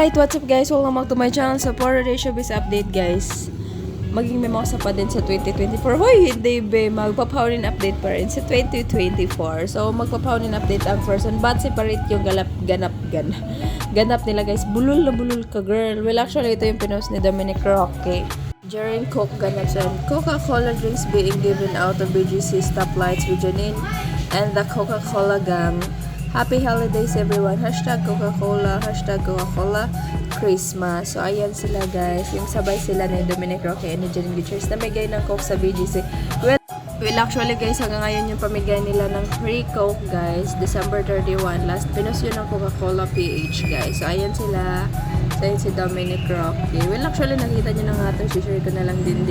Alright, what's up guys? Welcome back to my channel sa Poro Day Showbiz Update guys. Maging memosa pa din sa 2024. Hoy, hindi be, magpapawin update pa rin sa 2024. So, magpapawin update ang person, but separate yung ganap nila guys. Bulol na bulol ka girl. Well, actually, ito yung pinost ni Dominic Roque. During Coke Ganap and Coca-Cola drinks being given out of BGC stoplights with Janine and the Coca-Cola gang. Happy holidays everyone. Hashtag Coca-Cola. Hashtag Coca-Cola Christmas. So, ayan sila guys. Yung sabay sila ni Dominic Roque and ni Janine Gutierrez. Namigay ng Coke sa BGC. Well, actually guys, hanggang ngayon yung pamigay nila ng free Coke guys. December 31. Last pinos yun ng Coca-Cola PH guys. So, ayan sila. So, ayan si Dominic Roque. Well, actually, nakita nyo na nga ito. Share ko na lang din.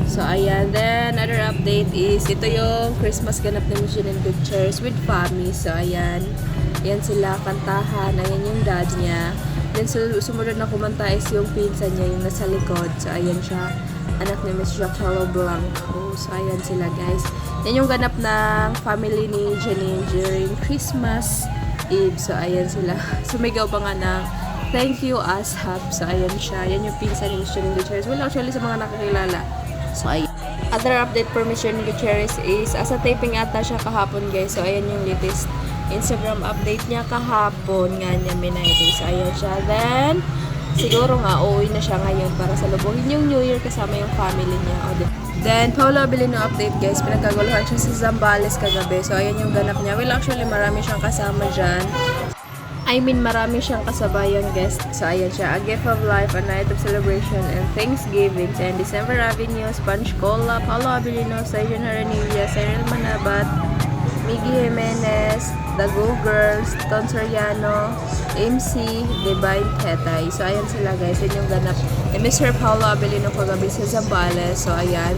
So, ayan. Then, another update is, ito yung Christmas ganap ni Janine Gutierrez with Fami. So, ayan. Ayan sila, kantahan. Ayan yung dad niya. Then, sumunod na kumanta is yung pinsan niya, yung nasa likod. So, ayan siya. Anak ni Miss Giancarlo Blanco. So, ayan sila, guys. Yan yung ganap ng family ni Janine during Christmas Eve. So, ayan sila. Sumigaw pa nga ng thank you, Ashab. So, ayan siya. Yan yung pinsan ni Miss Janine Gutierrez. Well, actually, sa mga nakakilala. So, ayan. Other update for Miss Janine Gutierrez is, asa taping ata siya kahapon, guys. So, ayan yung latest Instagram update niya kahapon. Nga niya, minayday. So, ayan siya. Then, siguro nga, uuwi na siya ngayon para sa lubungin yung New Year kasama yung family niya. Then, Paolo Abilino update, guys. Pinagkaguluhan siya sa Zambales kagabi. So, ayan yung ganap niya. Well, actually, marami siyang kasama dyan. Marami siyang kasabayang guest. So, ayan siya. A gift of life, a night of celebration, and Thanksgiving. And December Avenue, Sponge Cola, Paolo Abilino, Sayon Haranilla, Cyril Manabat, Miggy Jimenez, The Go Girls, Ton Soriano, MC, Divine Tetay. So, ayan sila guys. Yan yung ganap ni Mr. Paolo Abilino kagabi sa Zambales. So, ayan.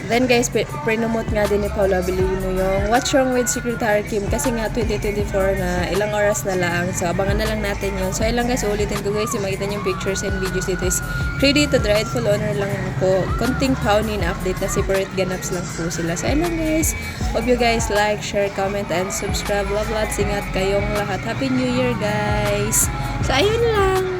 Then guys, pre-nomote nga din ni Paolo Abilino yung What's Wrong with Secretary Kim kasi nga 2024 na ilang oras na lang. So, abangan na lang natin yun. So, ayun lang guys, ulitin ko guys, yung makita yung pictures and videos dito is credit to the rightful owner lang po. Konting paunin update na separate ganaps lang po sila. So, ayun lang guys. Hope you guys like, share, comment, and subscribe. Love lots. Ingat kayong lahat. Happy New Year guys. So, ayun lang.